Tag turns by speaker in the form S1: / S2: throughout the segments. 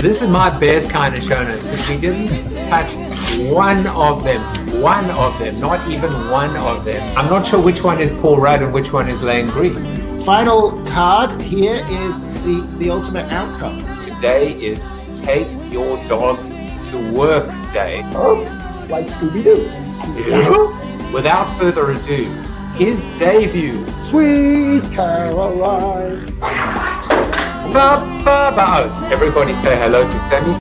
S1: This is my best kind of show notes because we didn't touch one of them, not even one of them. I'm not sure which one is Paul Rudd and which one is Lane Green.
S2: Final card here is the ultimate outcome.
S1: Today is Take Your Dog to Work Day.
S3: Oh, like Scooby-Doo.
S1: Yeah. Without further ado, his debut.
S3: Sweet Caroline.
S1: Everybody say hello to Sammy.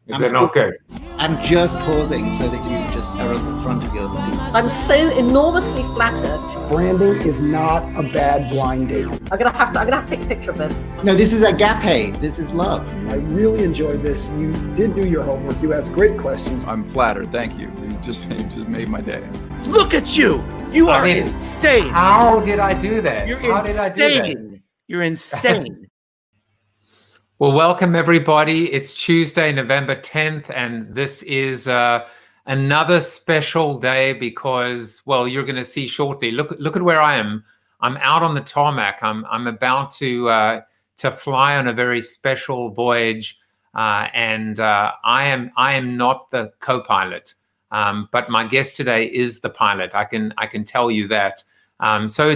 S1: Is that not good?
S2: I'm just pausing so that you just are at the front of your screen.
S4: I'm so enormously flattered.
S3: Branding is not a bad blind date.
S4: I'm gonna have to take a picture of this.
S2: No, this is agape. This is love.
S3: I really enjoyed this. You did do your homework. You asked great questions.
S5: I'm flattered. Thank you. You just made my day.
S6: Look at you! You are insane!
S1: How did I do that?
S6: You're
S1: How
S6: insane!
S1: Did I do that?
S6: You're insane.
S1: Well, welcome everybody. It's Tuesday, November 10th, and this is another special day because, well, you're going to see shortly. Look at where I am. I'm out on the tarmac. I'm about to fly on a very special voyage, and I am not the co-pilot, but my guest today is the pilot. I can tell you that. So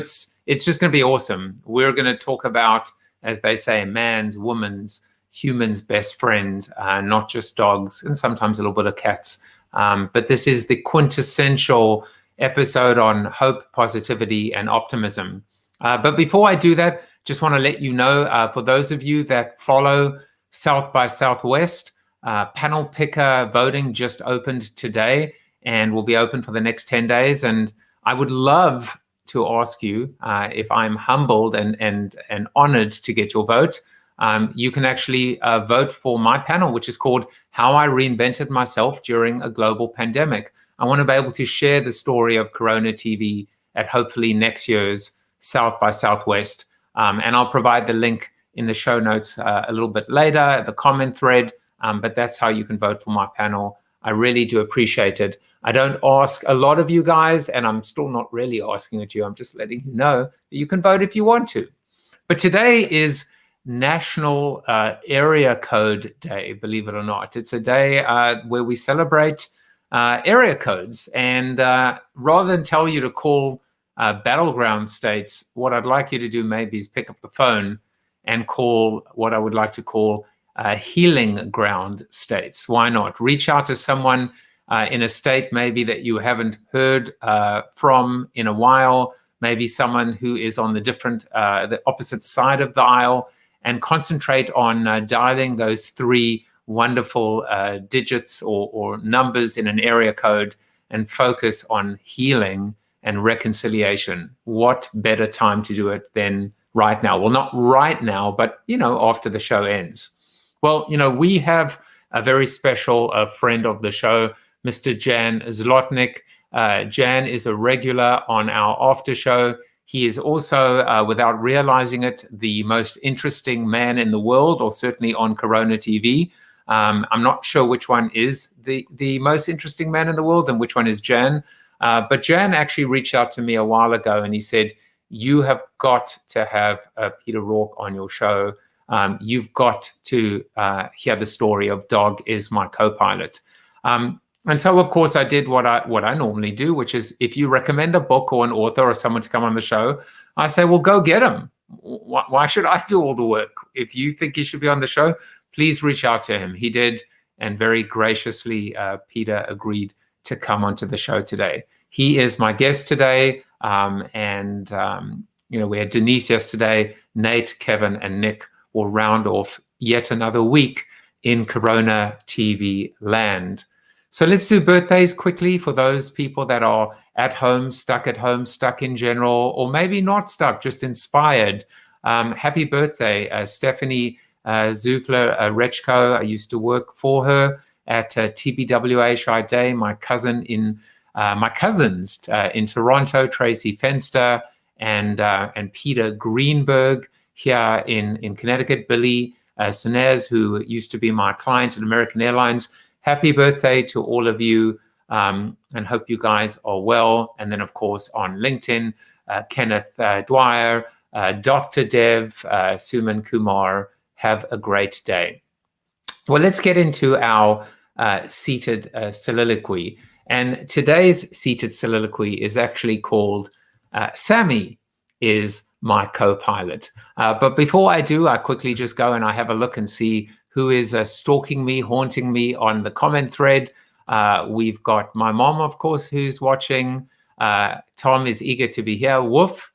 S1: it's just going to be awesome. We're going to talk about, as they say, man's, woman's, human's best friend, not just dogs and sometimes a little bit of cats. But this is the quintessential episode on hope, positivity, and optimism. But before I do that, just want to let you know, for those of you that follow South by Southwest, panel picker voting just opened today and will be open for the next 10 days. And I would love to ask you, if I'm humbled and honored to get your vote, you can actually vote for my panel, which is called How I Reinvented Myself During a Global Pandemic. I want to be able to share the story of Corona TV at hopefully next year's South by Southwest. And I'll provide the link in the show notes a little bit later, the comment thread, but that's how you can vote for my panel. I really do appreciate it. I don't ask a lot of you guys, and I'm still not really asking it to you. I'm just letting you know that you can vote if you want to. But today is National Area Code Day, believe it or not. It's a day where we celebrate area codes. And rather than tell you to call battleground states, what I'd like you to do maybe is pick up the phone and call what I would like to call healing ground states. Why not? Reach out to someone in a state maybe that you haven't heard from in a while, maybe someone who is on the opposite side of the aisle, and concentrate on dialing those three wonderful digits or numbers in an area code and focus on healing and reconciliation. What better time to do it than right now? Well, not right now, but, after the show ends. Well, we have a very special friend of the show, Mr. Jan Zlotnik. Jan is a regular on our after show. He is also, without realizing it, the most interesting man in the world, or certainly on Corona TV. I'm not sure which one is the most interesting man in the world and which one is Jan. But Jan actually reached out to me a while ago and he said, you have got to have Peter Rork on your show. You've got to hear the story of Dog Is My CoPilot. And so, of course, I did what I normally do, which is if you recommend a book or an author or someone to come on the show, I say, well, go get him. Why should I do all the work? If you think he should be on the show, please reach out to him. He did, and very graciously, Peter agreed to come onto the show today. He is my guest today, and we had Denise yesterday. Nate, Kevin, and Nick will round off yet another week in Corona TV land. So let's do birthdays quickly for those people that are at home, stuck in general, or maybe not stuck, just inspired. Happy birthday, Stephanie Zufler Rechko. I used to work for her at TBWA my cousin my cousins in Toronto, Tracy Fenster and Peter Greenberg here in Connecticut, Billy Sinez, who used to be my client at American Airlines. Happy birthday to all of you, and hope you guys are well. And then, of course, on LinkedIn, Kenneth Dwyer, Dr. Dev, Suman Kumar, Have a great day. Well, let's get into our seated soliloquy. And today's seated soliloquy is actually called Sammy is my co-pilot. But before I do, I quickly just go and I have a look and see who is stalking me, haunting me on the comment thread. We've got my mom, of course, who's watching. Tom is eager to be here. Woof.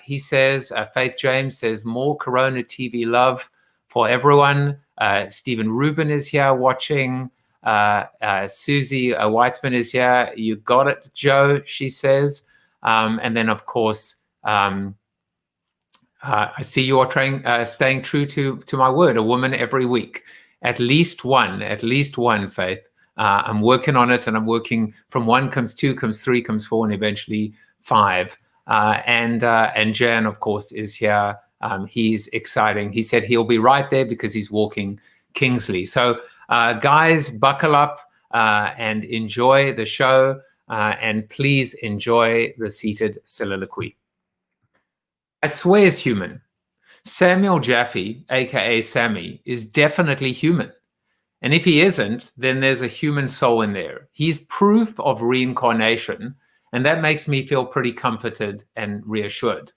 S1: He says, Faith James says, more Corona TV love for everyone. Stephen Rubin is here watching. Susie Weitzman is here. You got it, Joe, she says. And then, of course, I see you are staying true to my word, a woman every week. At least one, Faith. I'm working on it, and I'm working from 1 comes 2, comes 3, comes 4, and eventually 5. And Jan, of course, is here. He's exciting. He said he'll be right there because he's walking Kingsley. So, guys, buckle up and enjoy the show. And please enjoy the seated soliloquy. I swear is human. Samuel Jaffe, aka Sammy, is definitely human. And if he isn't, then there's a human soul in there. He's proof of reincarnation, and that makes me feel pretty comforted and reassured.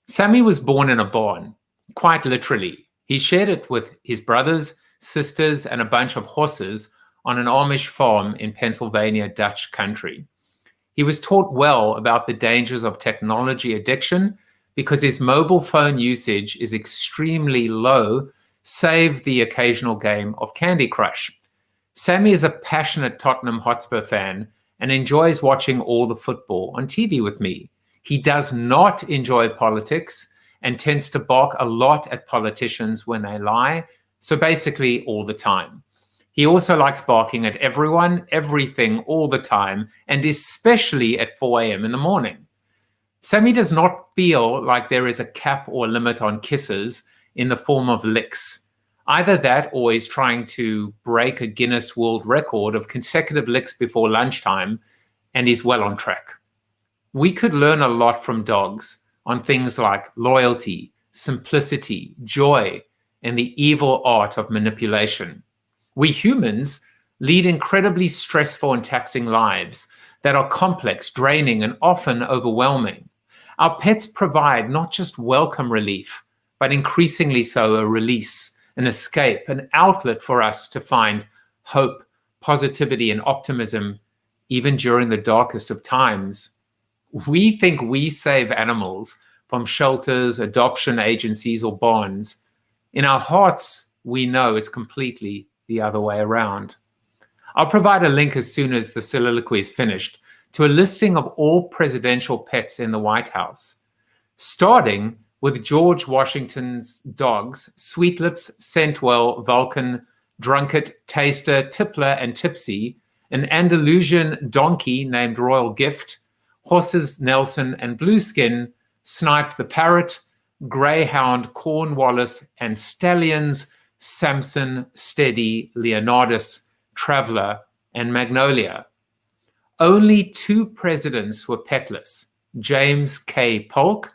S1: Sammy was born in a barn, quite literally. He shared it with his brothers, sisters, and a bunch of horses on an Amish farm in Pennsylvania, Dutch country. He was taught well about the dangers of technology addiction because his mobile phone usage is extremely low, save the occasional game of Candy Crush. Sammy is a passionate Tottenham Hotspur fan and enjoys watching all the football on TV with me. He does not enjoy politics and tends to bark a lot at politicians when they lie, so basically all the time. He also likes barking at everyone, everything, all the time, and especially at 4 a.m. in the morning. Sammy does not feel like there is a cap or limit on kisses in the form of licks. Either that or he's trying to break a Guinness World Record of consecutive licks before lunchtime, and he's well on track. We could learn a lot from dogs on things like loyalty, simplicity, joy, and the evil art of manipulation. We humans lead incredibly stressful and taxing lives that are complex, draining, and often overwhelming. Our pets provide not just welcome relief, but increasingly so a release, an escape, an outlet for us to find hope, positivity, and optimism, even during the darkest of times. We think we save animals from shelters, adoption agencies, or bonds. In our hearts, we know it's completely the other way around. I'll provide a link as soon as the soliloquy is finished to a listing of all presidential pets in the White House, starting with George Washington's dogs, Sweetlips, Scentwell, Vulcan, Drunkard, Taster, Tippler, and Tipsy, an Andalusian donkey named Royal Gift, horses Nelson and Blueskin, Snipe the Parrot, Greyhound Cornwallis, and stallions Samson, Steady, Leonardus, Traveler, and Magnolia. Only 2 presidents were petless, James K. Polk,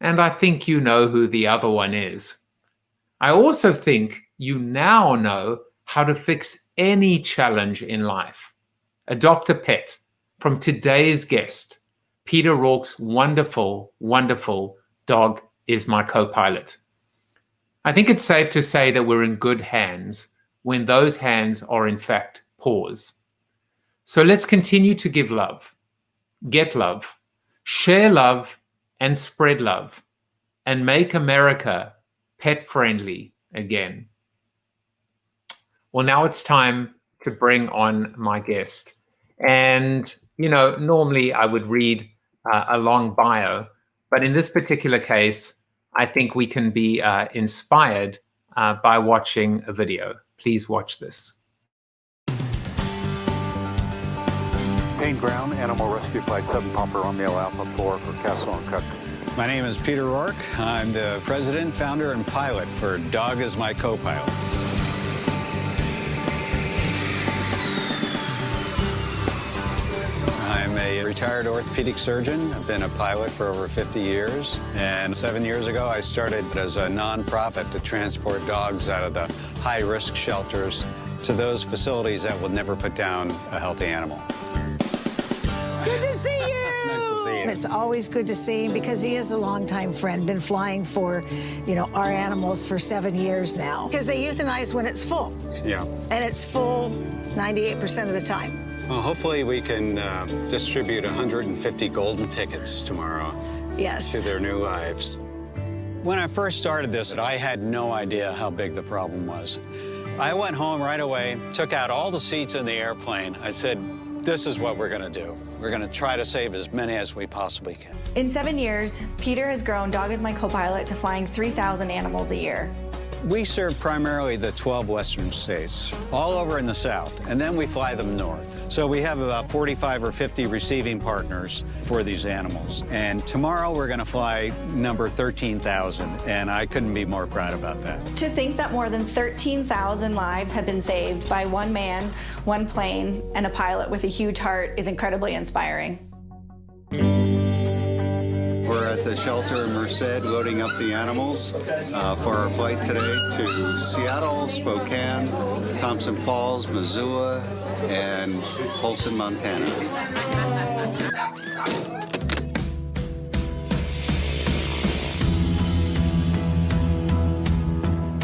S1: and I think you know who the other one is. I also think you now know how to fix any challenge in life. Adopt a pet from today's guest, Peter Rork's wonderful, wonderful Dog Is My CoPilot. I think it's safe to say that we're in good hands when those hands are in fact paws. So let's continue to give love, get love, share love, and spread love, and make America pet-friendly again. Well, now it's time to bring on my guest. And, you know, normally I would read a long bio, but in this particular case, I think we can be inspired by watching a video. Please watch this.
S7: Dane Brown, Animal Rescue Flight 7 Pumper on Mail Alpha 4 for Castle and Cook.
S8: My name is Peter Rork. I'm the president, founder, and pilot for Dog Is My CoPilot. I'm a a retired orthopedic surgeon. I've been a pilot for over 50 years. And 7 years ago, I started as a nonprofit to transport dogs out of the high-risk shelters to those facilities that will never put down a healthy animal.
S9: Good to see you.
S8: Nice to see you.
S9: It's always good to see him because he is a longtime friend, been flying for, our animals for 7 years now. Because they euthanize when it's full.
S8: Yeah.
S9: And it's full 98% of the time.
S8: Well, hopefully we can distribute 150 golden tickets tomorrow
S9: Yes.
S8: to their new lives. When I first started this, I had no idea how big the problem was. I went home right away, took out all the seats in the airplane. I said, this is what we're going to do. We're going to try to save as many as we possibly can.
S10: In 7 years, Peter has grown Dog Is My CoPilot to flying 3,000 animals a year.
S8: We serve primarily the 12 western states, all over in the south, and then we fly them north. So we have about 45 or 50 receiving partners for these animals. And tomorrow we're going to fly number 13,000, and I couldn't be more proud about that.
S10: To think that more than 13,000 lives have been saved by one man, one plane, and a pilot with a huge heart is incredibly inspiring.
S8: We're at the shelter in Merced loading up the animals for our flight today to Seattle, Spokane, Thompson Falls, Missoula, and Polson, Montana.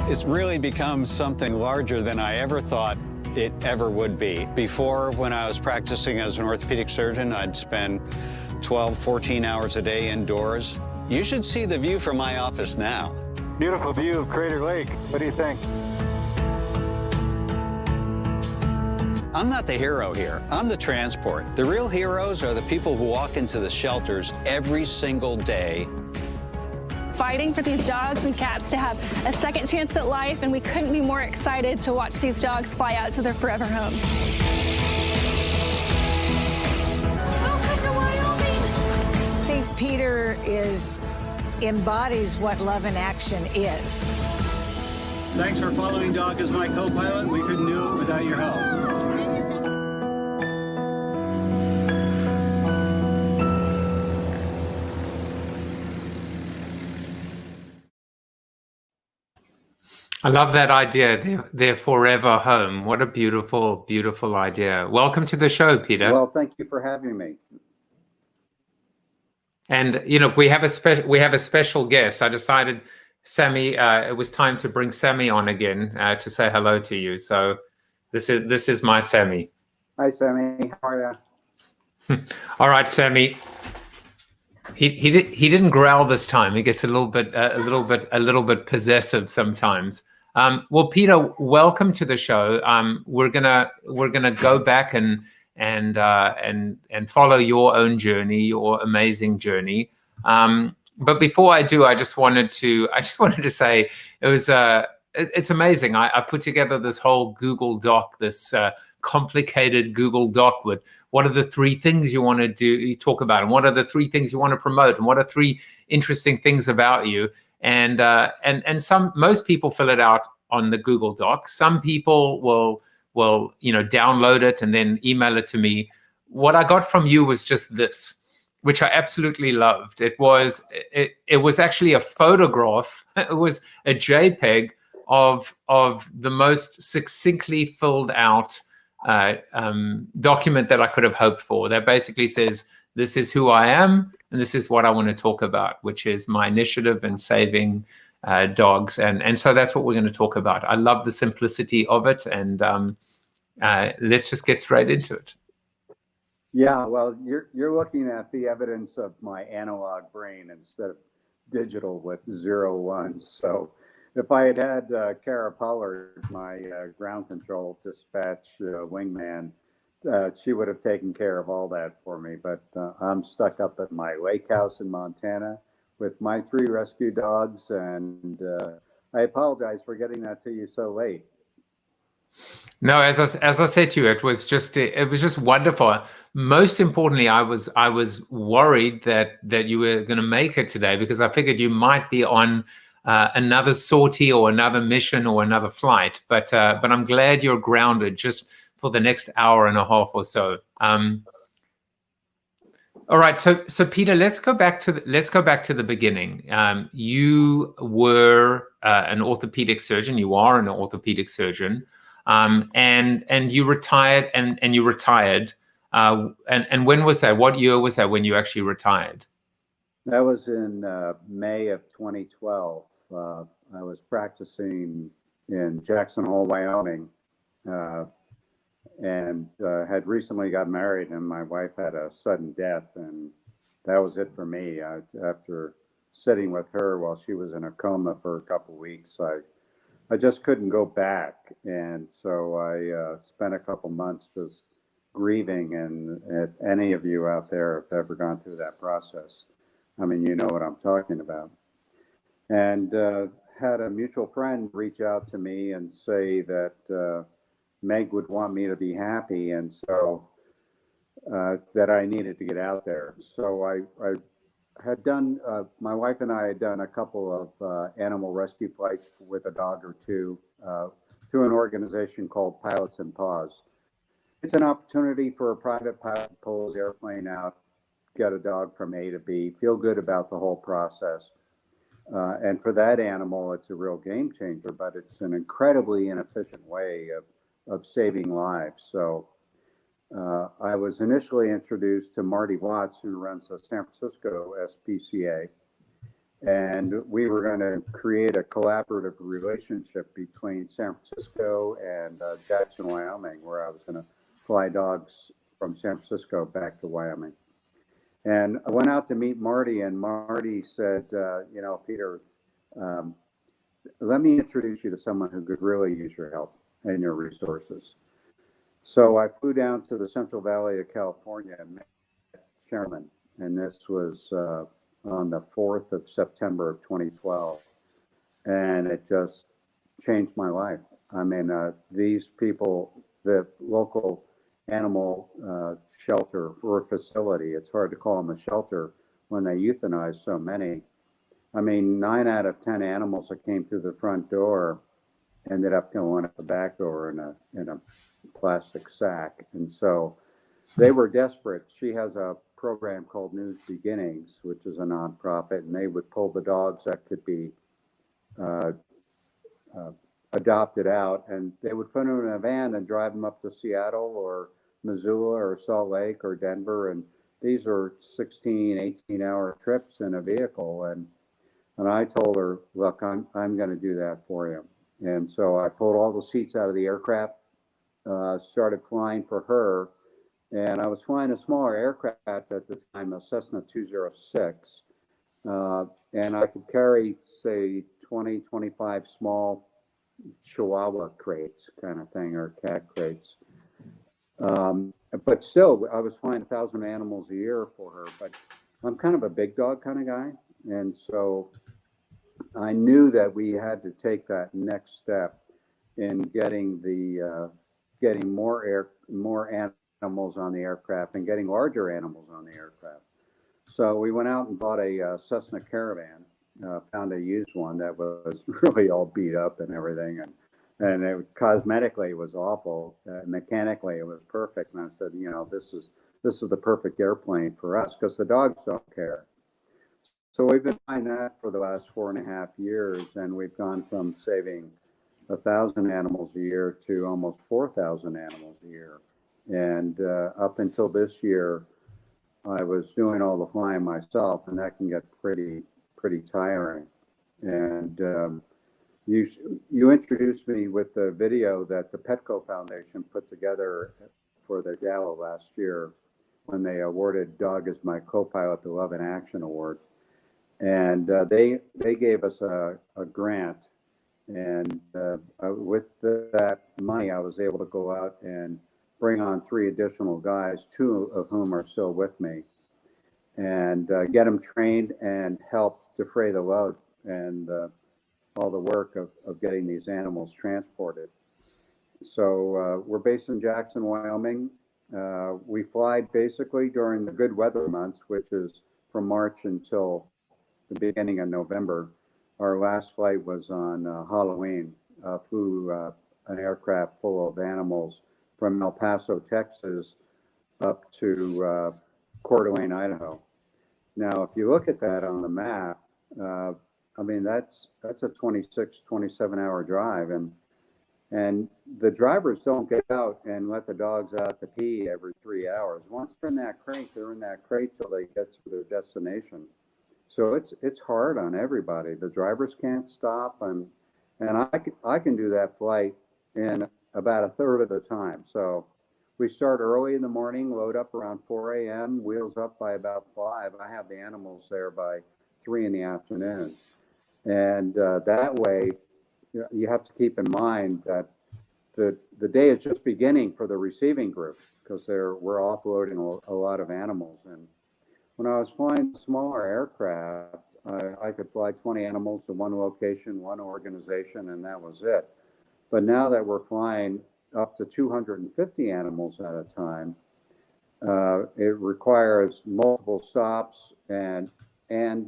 S8: It's really become something larger than I ever thought it ever would be. Before, when I was practicing as an orthopedic surgeon, I'd spend 12, 14 hours a day indoors. You should see the view from my office now.
S7: Beautiful view of Crater Lake. What do you think?
S8: I'm not the hero here. I'm the transport. The real heroes are the people who walk into the shelters every single day.
S11: Fighting for these dogs and cats to have a second chance at life, and we couldn't be more excited to watch these dogs fly out to their forever home.
S9: Peter embodies what love in action is.
S8: Thanks for following Dog Is My CoPilot. We couldn't do it without your help.
S1: I love that idea. They're forever home. What a beautiful, beautiful idea. Welcome to the show, Peter.
S7: Well, thank you for having me.
S1: And we have a special guest. I decided, Sammy, it was time to bring Sammy on again to say hello to you. So this is my Sammy.
S7: Hi, Sammy. How are you?
S1: All right, Sammy. He didn't growl this time. He gets a little bit possessive sometimes. Well, Peter, welcome to the show. We're gonna go back and follow your own journey, your amazing journey. But before I do, I just wanted to say it's amazing. I put together this whole Google Doc, this complicated Google Doc with what are the 3 things you want to talk about, and what are the 3 things you want to promote, and what are 3 interesting things about you. And most people fill it out on the Google Doc. Some people will download it and then email it to me. What I got from you was just this, which I absolutely loved. It was actually a photograph. It was a JPEG of the most succinctly filled out document that I could have hoped for. That basically says, this is who I am, and this is what I want to talk about, which is my initiative in saving dogs. And so that's what we're going to talk about. I love the simplicity of it, and let's just get straight into it.
S7: Yeah, well, you're looking at the evidence of my analog brain instead of digital with 0 1s. So if I had Kara Pollard, my ground control dispatch wingman, she would have taken care of all that for me. But I'm stuck up at my lake house in Montana with my 3 rescue dogs, and I apologize for getting that to you so late.
S1: No, as I said to you, it was just wonderful. Most importantly, I was worried that you were going to make it today, because I figured you might be on another sortie or another mission or another flight. But I'm glad you're grounded just for the next hour and a half or so. All right, so Peter, let's go back to the beginning. You were an orthopedic surgeon. You are an orthopedic surgeon, and you retired. And you retired. And when was that? What year was that when you actually retired?
S7: That was in May of 2012. I was practicing in Jackson Hole, Wyoming, and had recently got married, and my wife had a sudden death, and that was it for me. After sitting with her while she was in a coma for a couple of weeks, I just couldn't go back, and so I spent a couple months just grieving. And if any of you out there have ever gone through that process, I mean, you know what I'm talking about. And had a mutual friend reach out to me and say that Meg would want me to be happy, and so that I needed to get out there. So I had done, my wife and I had done a couple of animal rescue flights with a dog or two through an organization called Pilots and Paws. It's an opportunity for a private pilot to pull his airplane out, get a dog from A to B, feel good about the whole process. And for that animal, it's a real game changer, but it's an incredibly inefficient way of saving lives. So I was initially introduced to Marty Watts, who runs the San Francisco SPCA, and we were going to create a collaborative relationship between San Francisco and Jackson, Wyoming, where I was going to fly dogs from San Francisco back to Wyoming. And I went out to meet Marty, and Marty said, you know, Peter, let me introduce you to someone who could really use your help and your resources. So I flew down to the Central Valley of California and met Chairman, and this was on the 4th of September of 2012. And it just changed my life. I mean, these people, the local animal shelter or facility, it's hard to call them a shelter when they euthanize so many. I mean, 9 out of 10 animals that came through the front door ended up going out the back door in a plastic sack. And so they were desperate. She has a program called New Beginnings, which is a nonprofit, and they would pull the dogs that could be adopted out, and they would put them in a van and drive them up to Seattle or Missoula or Salt Lake or Denver. And these are 16, 18-hour trips in a vehicle. And I told her, look, I'm going to do that for you. And so I pulled all the seats out of the aircraft, started flying for her. And I was flying a smaller aircraft at the time, a Cessna 206. And I could carry, say, 20, 25 small Chihuahua crates kind of thing, or cat crates. But still, I was flying 1,000 animals a year for her. But I'm kind of a big dog kind of guy. And so I knew that we had to take that next step in getting more animals on the aircraft and getting larger animals on the aircraft. So we went out and bought a Cessna Caravan, found a used one that was really all beat up and everything, and it cosmetically was awful. Mechanically, it was perfect. And I said, you know, this is the perfect airplane for us because the dogs don't care. So we've been flying that for the last 4.5 years, and we've gone from saving 1,000 animals a year to almost 4,000 animals a year. And up until this year, I was doing all the flying myself, and that can get pretty tiring. And you introduced me with the video that the Petco Foundation put together for their gala last year when they awarded Dog Is My CoPilot the Love in Action Award. And they gave us a grant, and with that money, I was able to go out and bring on 3 additional guys, 2 of whom are still with me, and get them trained and help defray the load and all the work of getting these animals transported. So we're based in Jackson, Wyoming. We fly basically during the good weather months, which is from March until the beginning of November. Our last flight was on Halloween. Flew an aircraft full of animals from El Paso, Texas, up to Coeur d'Alene, Idaho. Now, if you look at that on the map, I mean, that's a 26, 27-hour drive, and the drivers don't get out and let the dogs out to pee every 3 hours. Once they're in that crate, they're in that crate till they get to their destination. So it's hard on everybody. The drivers can't stop, and I can do that flight in about a third of the time. So we start early in the morning, load up around 4 a.m., wheels up by about 5. I have the animals there by 3 in the afternoon. And that way, you have to keep in mind that the day is just beginning for the receiving group, because we're offloading a lot of animals. And when I was flying smaller aircraft, I could fly 20 animals to one location, one organization, and that was it. But now that we're flying up to 250 animals at a time, it requires multiple stops and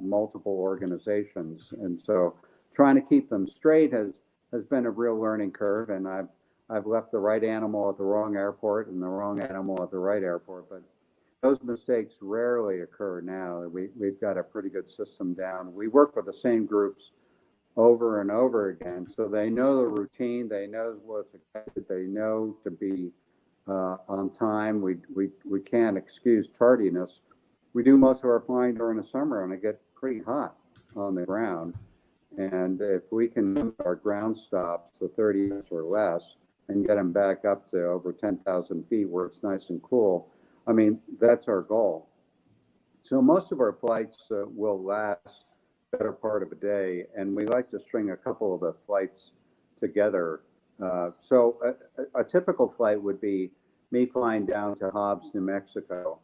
S7: multiple organizations. And so trying to keep them straight has been a real learning curve. And I've left the right animal at the wrong airport and the wrong animal at the right airport. But those mistakes rarely occur now. We've got a pretty good system down. We work with the same groups over and over again, so they know the routine, they know what's expected, they know to be on time. We can't excuse tardiness. We do most of our flying during the summer, and it gets pretty hot on the ground. And if we can move our ground stops to 30 minutes or less and get them back up to over 10,000 feet where it's nice and cool, I mean, that's our goal. So most of our flights will last better part of a day, and we like to string a couple of the flights together. So a typical flight would be me flying down to Hobbs, New Mexico,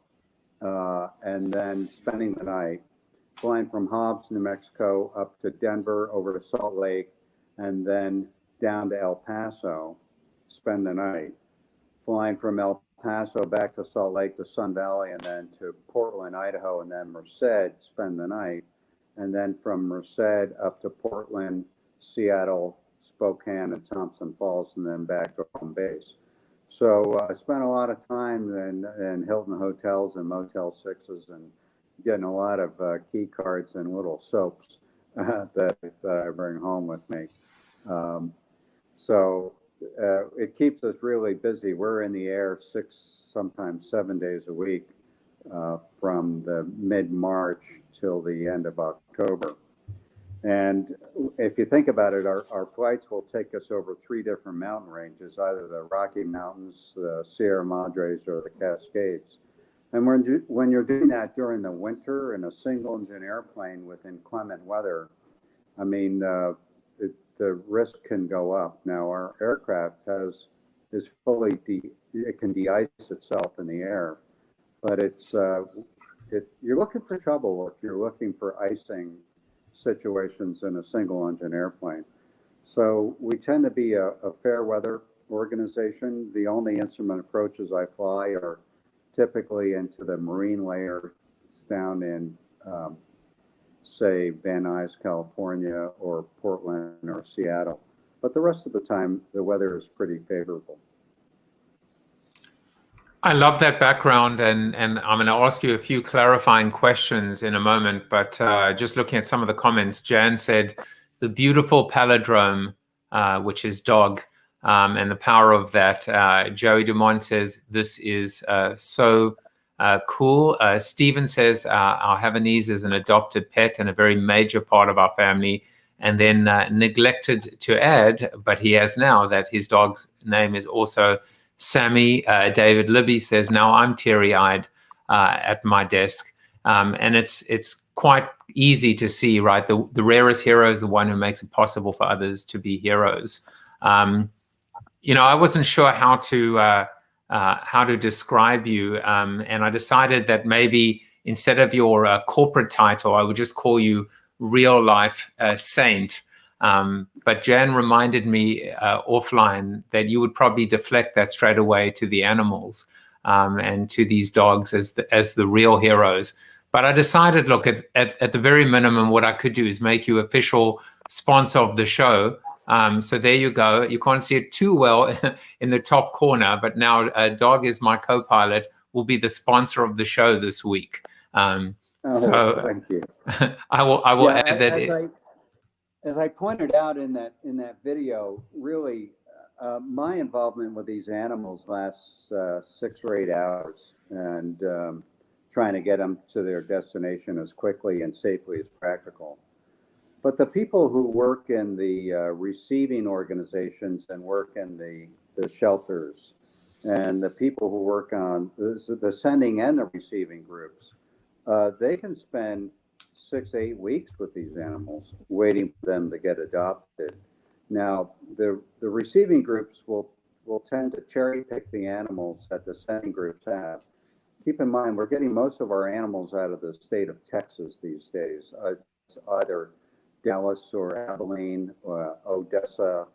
S7: and then spending the night, flying from Hobbs, New Mexico, up to Denver, over to Salt Lake, and then down to El Paso, spend the night, flying from El Paso back to Salt Lake to Sun Valley, and then to Portland, Idaho, and then Merced, spend the night, and then from Merced up to Portland, Seattle, Spokane, and Thompson Falls, and then back to home base. So I spent a lot of time in Hilton hotels and Motel 6s and getting a lot of key cards and little soaps that I bring home with me. So it keeps us really busy. We're in the air 6, sometimes 7 days a week from the mid-March till the end of October. And if you think about it, our flights will take us over 3 different mountain ranges, either the Rocky Mountains, the Sierra Madres, or the Cascades. And when you're doing that during the winter in a single-engine airplane with inclement weather, I mean, the risk can go up. Now, our aircraft is fully, it can de-ice itself in the air, but you're looking for trouble if you're looking for icing situations in a single-engine airplane. So we tend to be a fair weather organization. The only instrument approaches I fly are typically into the marine layers down in, say, Van Nuys, California, or Portland or Seattle. But the rest of the time, the weather is pretty favorable.
S1: I love that background, and I'm going to ask you a few clarifying questions in a moment, but just looking at some of the comments, Jan said, the beautiful palindrome, which is dog, and the power of that. Joey Dumont says, this is so cool. Stephen says, our Havanese is an adopted pet and a very major part of our family, and then neglected to add, but he has now, that his dog's name is also Sammy. David Libby says, now I'm teary-eyed at my desk. And it's quite easy to see, right? The rarest hero is the one who makes it possible for others to be heroes. You know, I wasn't sure how to describe you. And I decided that maybe instead of your corporate title, I would just call you real life saint. But Jan reminded me offline that you would probably deflect that straight away to the animals and to these dogs as the real heroes. But I decided, look, at the very minimum, what I could do is make you official sponsor of the show. So there you go. You can't see it too well in the top corner, but now Dog Is My CoPilot will be the sponsor of the show this week.
S7: So thank you.
S1: I will add that.
S7: As I pointed out in that video, really, my involvement with these animals lasts 6 or 8 hours, and trying to get them to their destination as quickly and safely as practical. But the people who work in the receiving organizations and work in the shelters, and the people who work on the sending and the receiving groups, they can spend 6 to 8 weeks with these animals, waiting for them to get adopted. Now, the receiving groups will tend to cherry pick the animals that the sending groups have. Keep in mind, we're getting most of our animals out of the state of Texas these days. It's either Dallas or Abilene, Odessa,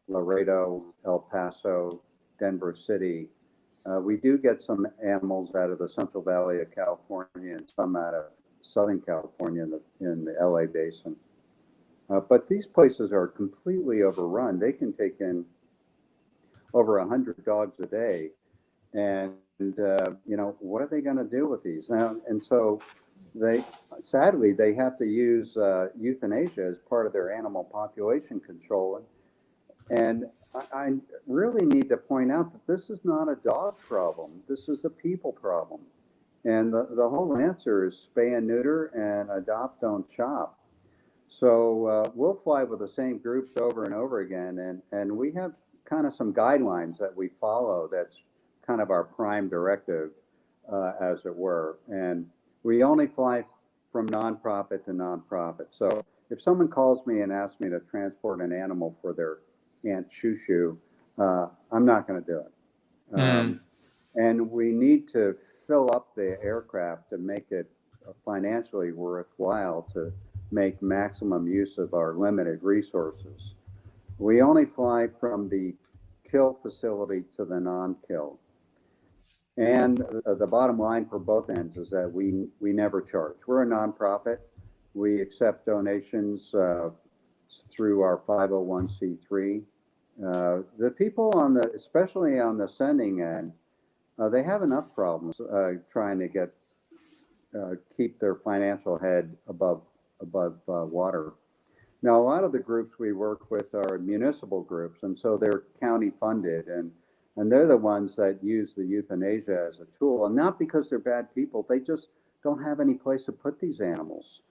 S7: Laredo, El Paso, Denver City. We do get some animals out of the Central Valley of California and some out of Southern California in the LA basin. But these places are completely overrun. They can take in over 100 dogs a day. And, what are they going to do with these? Now, and so sadly, they have to use euthanasia as part of their animal population control. And I really need to point out that this is not a dog problem. This is a people problem. And the whole answer is spay and neuter and adopt, don't chop. So we'll fly with the same groups over and over again. And we have kind of some guidelines that we follow. That's kind of our prime directive, as it were. And we only fly from nonprofit to nonprofit. So if someone calls me and asks me to transport an animal for their Aunt Shoo Shoo, I'm not going to do it. And we need to fill up the aircraft to make it financially worthwhile to make maximum use of our limited resources. We only fly from the kill facility to the non-kill. And the bottom line for both ends is that we never charge. We're a nonprofit. We accept donations through our 501c3. The people especially on the sending end, they have enough problems trying to keep their financial head above water. Now, a lot of the groups we work with are municipal groups, and so they're county funded, and they're the ones that use the euthanasia as a tool, and not because they're bad people. They just don't have any place to put these animals.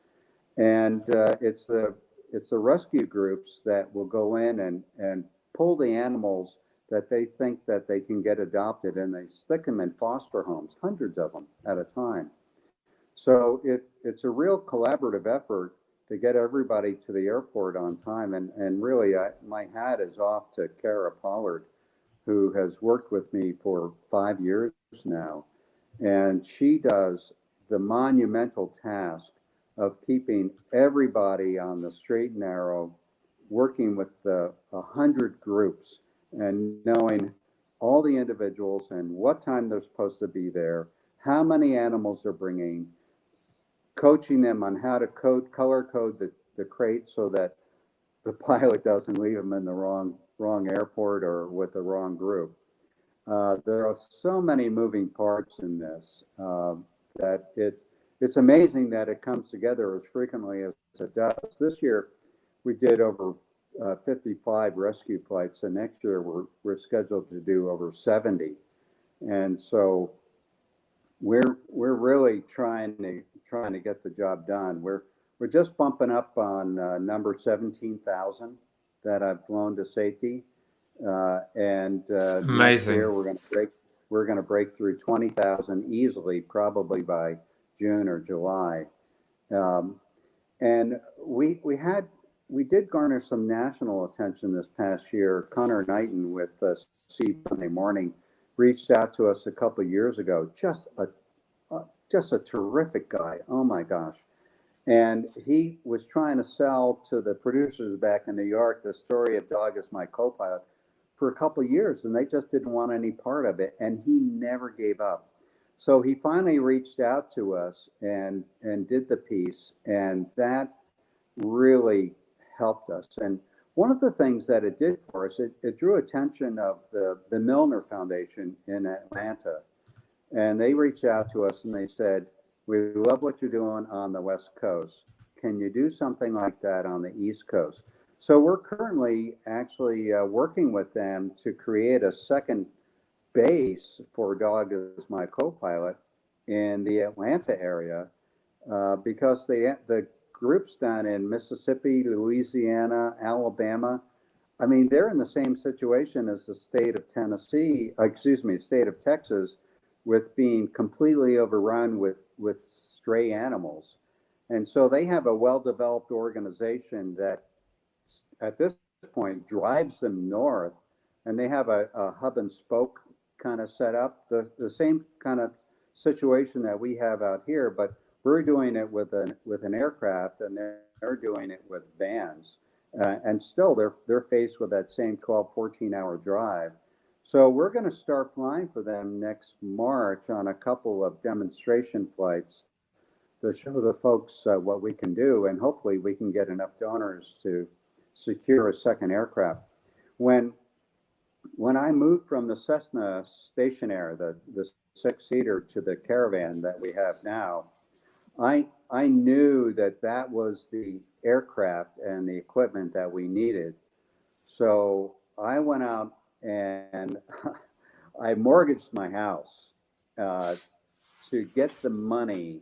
S7: And it's the rescue groups that will go in and pull the animals that they think that they can get adopted, and they stick them in foster homes, hundreds of them at a time. So it's a real collaborative effort to get everybody to the airport on time. And really, my hat is off to Kara Pollard, who has worked with me for 5 years now. And she does the monumental task of keeping everybody on the straight and narrow, working with 100 groups and knowing all the individuals and what time they're supposed to be there, how many animals they're bringing, coaching them on how to color code the crate so that the pilot doesn't leave them in the wrong airport or with the wrong group. There are so many moving parts in this that it's amazing that it comes together as frequently as it does. This year, we did over 55 rescue flights, and next year we're scheduled to do over 70. And so we're really trying to get the job done. We're just bumping up on number 17,000 that I've flown to safety, and
S1: amazing.
S7: Next year we're going to break through 20,000 easily, probably by June or July. And we did garner some national attention this past year. Connor Knighton with See Sunday Morning reached out to us a couple of years ago. Just a terrific guy. Oh my gosh. And he was trying to sell to the producers back in New York the story of Dog Is My CoPilot for a couple of years, and they just didn't want any part of it. And he never gave up. So he finally reached out to us and did the piece, and that really helped us. And one of the things that it did for us, it drew attention of the Milner Foundation in Atlanta. And they reached out to us and they said, we love what you're doing on the West Coast. Can you do something like that on the East Coast? So we're currently actually working with them to create a second base for Dog Is My CoPilot in the Atlanta area because the groups down in Mississippi, Louisiana, Alabama, I mean, they're in the same situation as the state of state of Texas, with being completely overrun with stray animals. And so they have a well-developed organization that at this point drives them north, and they have a hub and spoke kind of set up, the same kind of situation that we have out here, but we're doing it with an aircraft, and they're doing it with vans. And still they're faced with that same 14-hour drive. So we're going to start flying for them next March on a couple of demonstration flights to show the folks what we can do, and hopefully we can get enough donors to secure a second aircraft. When I moved from the Cessna Stationair, the six-seater, to the Caravan that we have now, I knew that was the aircraft and the equipment that we needed. So I went out and I mortgaged my house to get the money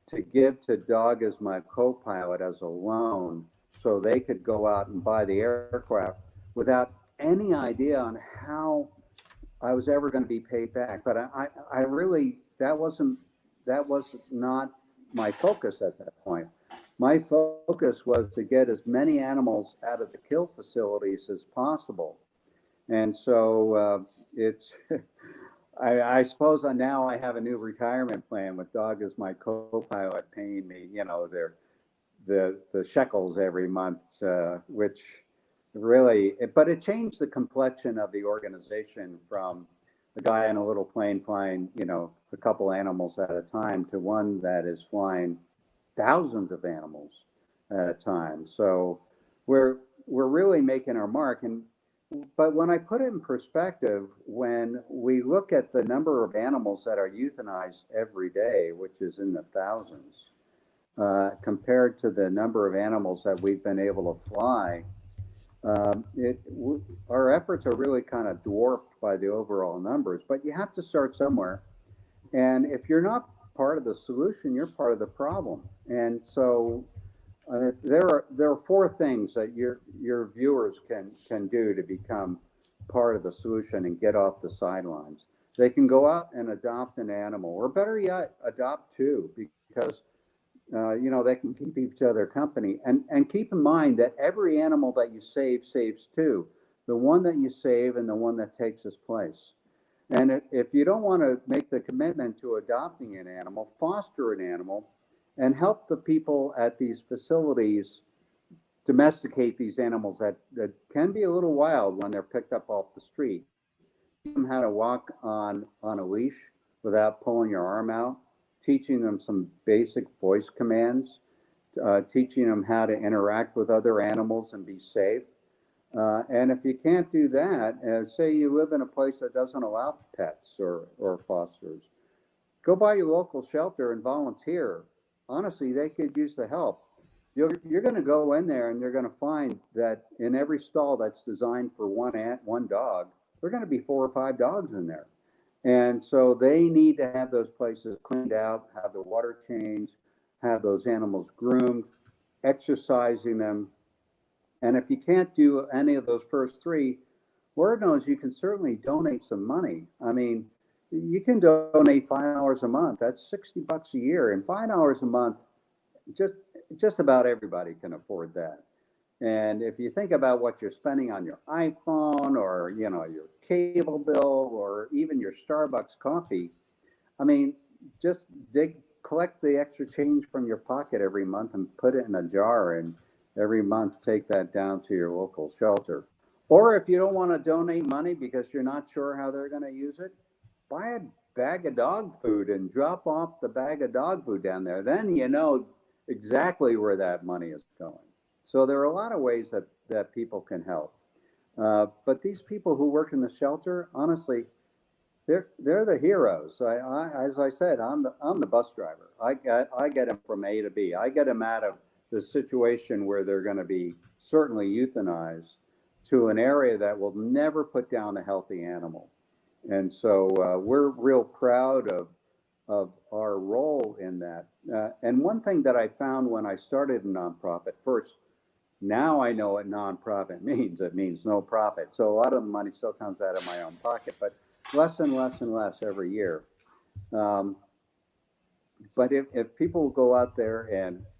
S7: to give to Dog Is My CoPilot as a loan, so they could go out and buy the aircraft without any idea on how I was ever going to be paid back. But I really, that was not my focus at that point. My focus was to get as many animals out of the kill facilities as possible. And so it's, I suppose now I have a new retirement plan with Dog Is My CoPilot paying me, the shekels every month, which really, but it changed the complexion of the organization from a guy in a little plane flying, a couple animals at a time to one that is flying thousands of animals at a time. So we're really making our mark. But when I put it in perspective, when we look at the number of animals that are euthanized every day, which is in the thousands, compared to the number of animals that we've been able to fly, our efforts are really kind of dwarfed by the overall numbers. But you have to start somewhere. And if you're not part of the solution, you're part of the problem. And so there are four things that your viewers can do to become part of the solution and get off the sidelines. They can go out and adopt an animal, or better yet, adopt two, because they can keep each other company. And keep in mind that every animal that you save saves two, the one that you save and the one that takes its place. And if you don't want to make the commitment to adopting an animal, foster an animal, and help the people at these facilities domesticate these animals that can be a little wild when they're picked up off the street. Teach them how to walk on a leash without pulling your arm out, teaching them some basic voice commands, teaching them how to interact with other animals and be safe. And if you can't do that, say you live in a place that doesn't allow pets or fosters, go by your local shelter and volunteer. Honestly, they could use the help. You're going to go in there and you're going to find that in every stall that's designed for one dog, there are going to be 4 or 5 dogs in there. And so they need to have those places cleaned out, have the water changed, have those animals groomed, exercising them. And if you can't do any of those first 3, Lord knows you can certainly donate some money. I mean, you can donate $5 a month. That's $60 a year, and $5 a month, just about everybody can afford that. And if you think about what you're spending on your iPhone, or your cable bill, or even your Starbucks coffee, I mean, just collect the extra change from your pocket every month and put it in a jar, and every month take that down to your local shelter. Or if you don't want to donate money because you're not sure how they're going to use it, buy a bag of dog food and drop off the bag of dog food down there. Then you know exactly where that money is going. So there are a lot of ways that people can help. But these people who work in the shelter, honestly, they're the heroes. As I said, I'm the bus driver. I get them from A to B. I get them out of the situation where they're going to be certainly euthanized to an area that will never put down a healthy animal. And so we're real proud of our role in that. And one thing that I found when I started a nonprofit, first, now I know what nonprofit means. It means no profit. So a lot of the money still comes out of my own pocket, but less and less and less every year. But if people go out there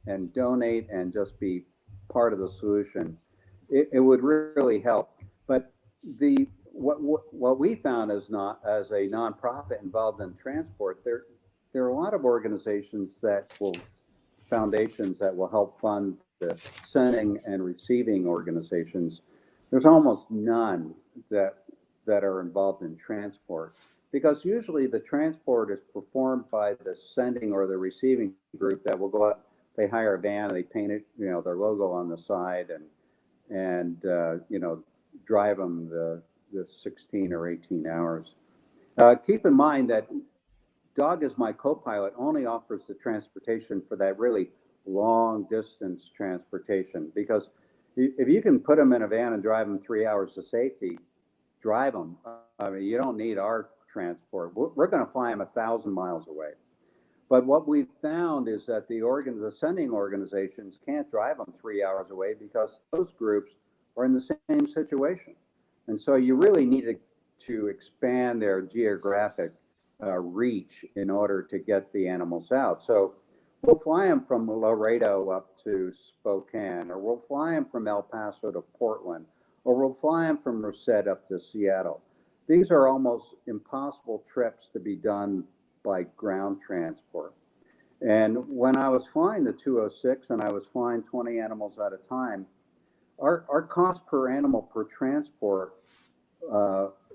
S7: and donate and just be part of the solution, it would really help. But what we found as a nonprofit involved in transport, there are a lot of organizations foundations that will help fund the sending and receiving organizations. There's almost none that are involved in transport, because usually the transport is performed by the sending or the receiving group that will go out. They hire a van, they paint it, their logo on the side, and drive them the 16 or 18 hours. Keep in mind that Dog Is My CoPilot only offers the transportation for that really long distance transportation, because if you can put them in a van and drive them 3 hours to safety, drive them. I mean, you don't need our transport. We're going to fly them 1,000 miles away. But what we've found is that the sending organizations can't drive them 3 hours away, because those groups are in the same situation. And so you really need to expand their geographic reach in order to get the animals out. So we'll fly them from Laredo up to Spokane, or we'll fly them from El Paso to Portland, or we'll fly them from Merced up to Seattle. These are almost impossible trips to be done by ground transport. And when I was flying the 206 and I was flying 20 animals at a time, our cost per animal per transport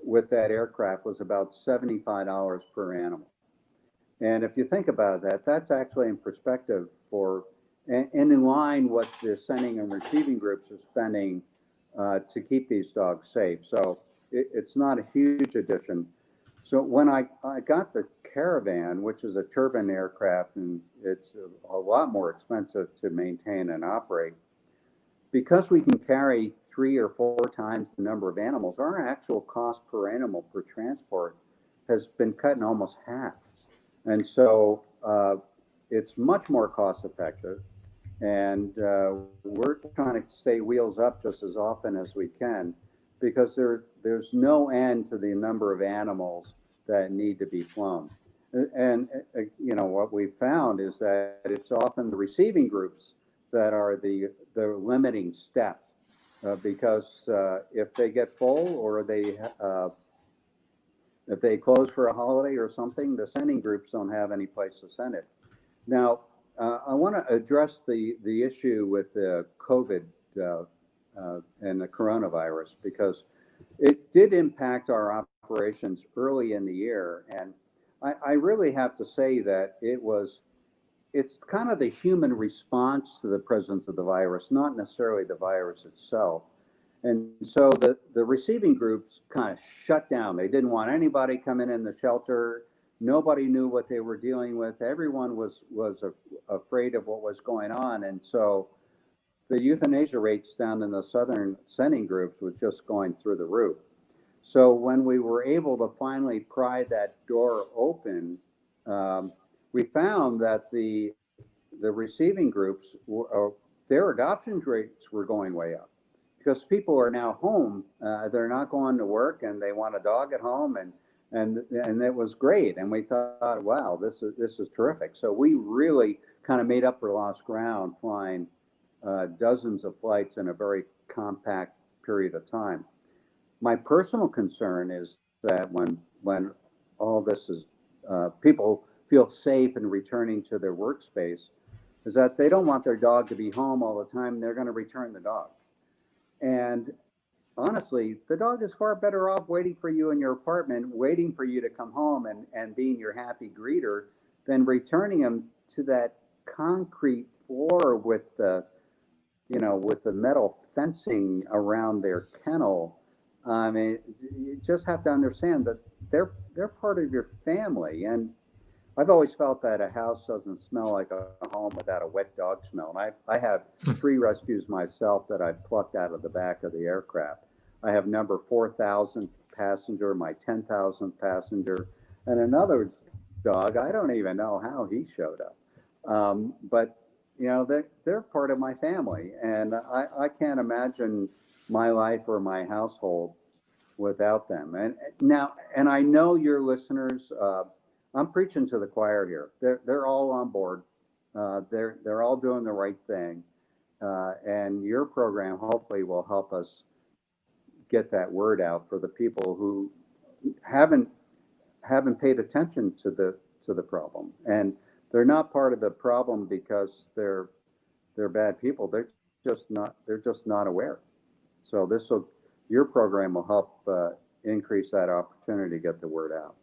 S7: with that aircraft was about $75 per animal. And if you think about that, that's actually in perspective and in line what the sending and receiving groups are spending to keep these dogs safe. So it's not a huge addition. So when I got the Caravan, which is a turbine aircraft, and it's a lot more expensive to maintain and operate, because we can carry 3 or 4 times the number of animals, our actual cost per animal per transport has been cut in almost half. And so it's much more cost effective. And we're trying to stay wheels up just as often as we can, because there's no end to the number of animals that need to be flown. And what we found is that it's often the receiving groups that are the limiting step, because if they get full, or if they close for a holiday or something, the sending groups don't have any place to send it. Now, I want to address the issue with the COVID and the coronavirus, because it did impact our operations early in the year. And I really have to say that it's kind of the human response to the presence of the virus, not necessarily the virus itself. And so the receiving groups kind of shut down. They didn't want anybody coming in the shelter. Nobody knew what they were dealing with. Everyone was afraid of what was going on. And so the euthanasia rates down in the southern sending groups was just going through the roof. So when we were able to finally pry that door open, we found that the receiving groups, their adoption rates were going way up, because people are now home. They're not going to work, and they want a dog at home, and it was great. And we thought, wow, this is terrific. So we really kind of made up for lost ground, flying dozens of flights in a very compact period of time. My personal concern is that when all this is, people feel safe in returning to their workspace, is that they don't want their dog to be home all the time. They're going to return the dog. And honestly, the dog is far better off waiting for you in your apartment, waiting for you to come home and being your happy greeter, than returning him to that concrete floor with the metal fencing around their kennel, I mean, you just have to understand that they're part of your family. And I've always felt that a house doesn't smell like a home without a wet dog smell. And I have 3 rescues myself that I've plucked out of the back of the aircraft. I have number 4,000 passenger, my 10,000 passenger, and another dog. I don't even know how he showed up. But you know, they're part of my family, and I can't imagine my life or my household without them. And I know your listeners. I'm preaching to the choir here. They're all on board. They're all doing the right thing, and your program hopefully will help us get that word out for the people who haven't paid attention to the problem. And they're not part of the problem because they're bad people. They're just not aware. So your program will help increase that opportunity to get the word out.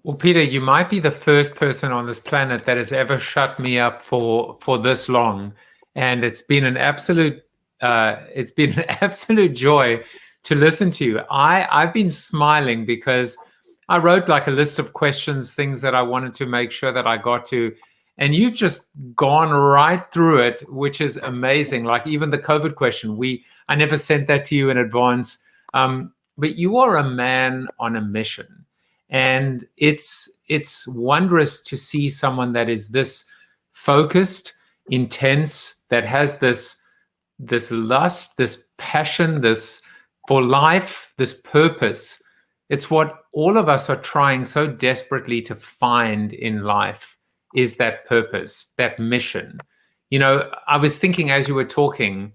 S1: Well, Peter, you might be the first person on this planet that has ever shut me up for this long, and it's been an absolute joy to listen to you. I've been smiling because I wrote like a list of questions, things that I wanted to make sure that I got to, and you've just gone right through it, which is amazing. Like even the COVID question, I never sent that to you in advance, but you are a man on a mission, and it's wondrous to see someone that is this focused, intense, that has this lust, this passion, this for life, this purpose. It's what all of us are trying so desperately to find in life, is that purpose, that mission. You know, I was thinking as you were talking,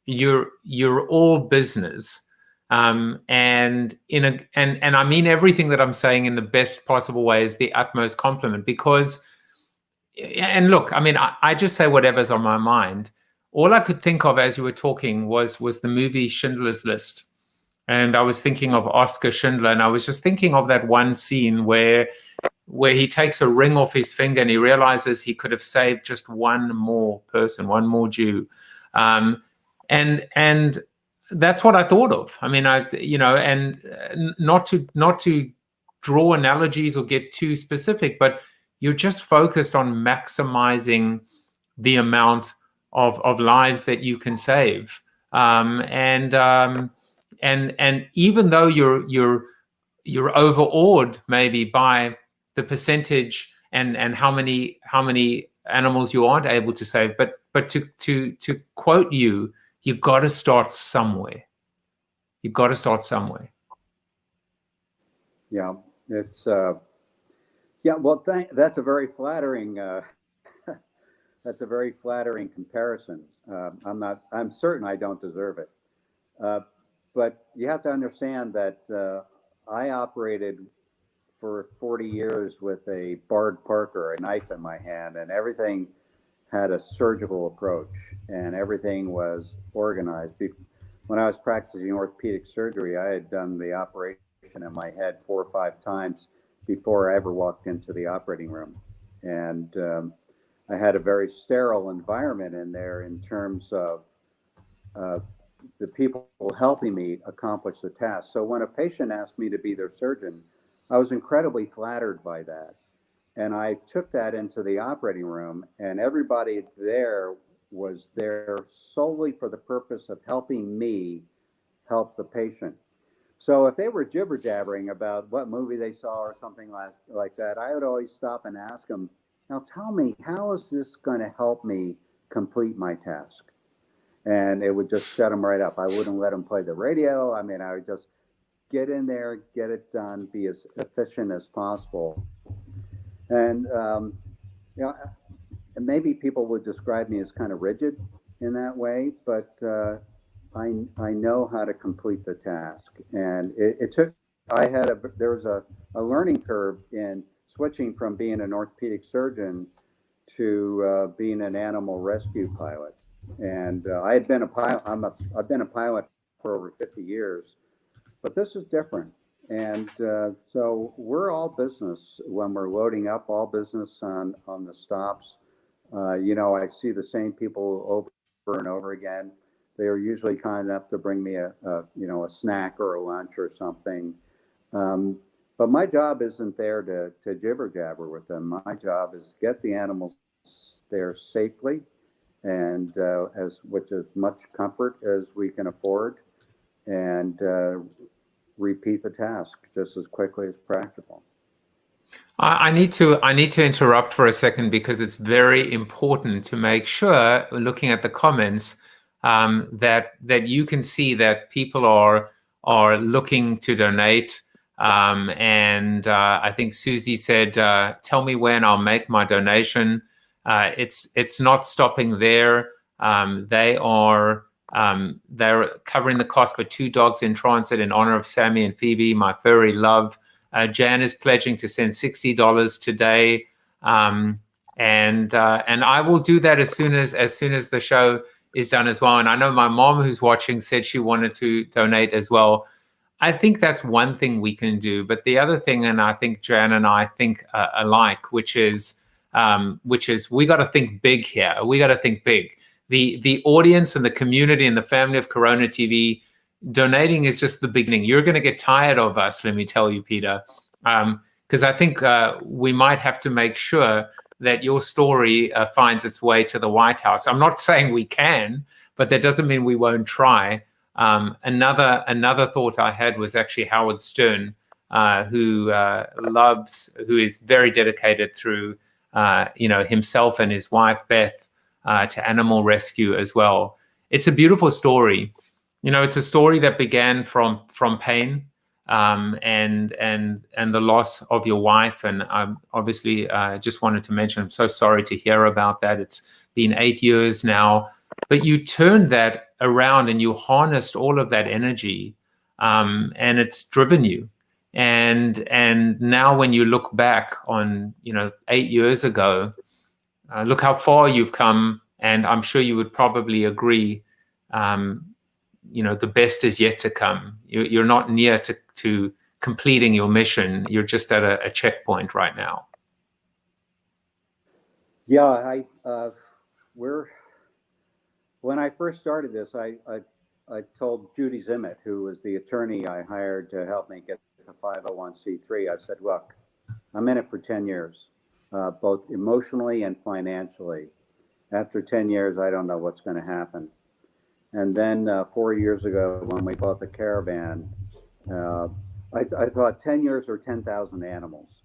S1: you're all business, and I mean everything that I'm saying in the best possible way is the utmost compliment, because, and look, I mean, I just say whatever's on my mind. All I could think of as you were talking was the movie Schindler's List. And I was thinking of Oscar Schindler, and I was just thinking of that one scene where he takes a ring off his finger and he realizes he could have saved just one more person, one more Jew. And that's what I thought of. I mean, and not to draw analogies or get too specific, but you're just focused on maximizing the amount of lives that you can save. And even though you're overawed maybe by the percentage and how many animals you aren't able to save, but to quote you got to start somewhere. You've got to start somewhere.
S7: Yeah, it's well, that's a very flattering that's a very flattering comparison. I'm certain I don't deserve it. But you have to understand that I operated for 40 years with a barred Parker, a knife in my hand, and everything had a surgical approach, and everything was organized. When I was practicing orthopedic surgery, I had done the operation in my head 4 or 5 times before I ever walked into the operating room. And I had a very sterile environment in there in terms of the people helping me accomplish the task. So when a patient asked me to be their surgeon, I was incredibly flattered by that. And I took that into the operating room, and everybody there was there solely for the purpose of helping me help the patient. So if they were jibber jabbering about what movie they saw or something like that, I would always stop and ask them, now tell me, how is this going to help me complete my task? And it would just shut them right up. I wouldn't let them play the radio. I mean, I would just get in there, get it done, be as efficient as possible. And, you know, and maybe people would describe me as kind of rigid in that way, but I know how to complete the task. And there was a learning curve in switching from being an orthopedic surgeon to being an animal rescue pilot. And I had been a pilot. I've been a pilot for over 50 years, but this is different. And so we're all business when we're loading up, all business on the stops. You know, I see the same people over and over again. They are usually kind enough to bring me a snack or a lunch or something. But my job isn't there to jibber jabber with them. My job is get the animals there safely and with as much comfort as we can afford, and repeat the task just as quickly as practical.
S1: I need to interrupt for a second, because it's very important to make sure, looking at the comments, that you can see that people are looking to donate. And I think Susie said, "Tell me when, I'll make my donation." It's not stopping there. They're covering the cost for 2 dogs in transit in honor of Sammy and Phoebe, my furry love. Jan is pledging to send $60 today, and I will do that as soon as the show is done as well. And I know my mom, who's watching, said she wanted to donate as well. I think that's one thing we can do. But the other thing, and I think Jan and I think alike, which is we got to think big here. We got to think big. The audience and the community and the family of Corona TV, donating is just the beginning. You're going to get tired of us, let me tell you, Peter, because I think we might have to make sure that your story finds its way to the White House. I'm not saying we can, but that doesn't mean we won't try. Another thought I had was actually Howard Stern, who is very dedicated through himself and his wife Beth to animal rescue as well. It's a beautiful story. It's a story that began from pain and the loss of your wife. And I obviously just wanted to mention, I'm so sorry to hear about that. It's been 8 years now, but you turned that around and you harnessed all of that energy, and it's driven you. And now when you look back on 8 years ago, look how far you've come, and I'm sure you would probably agree. The best is yet to come. You're not near to completing your mission. You're just at a checkpoint right now.
S7: Yeah, when I first started this, I told Judy Zimmett, who was the attorney I hired to help me get the 501c3, I said, look, I'm in it for 10 years, both emotionally and financially. After 10 years, I don't know what's going to happen. And then 4 years ago, when we bought the caravan, I thought 10 years or 10,000 animals.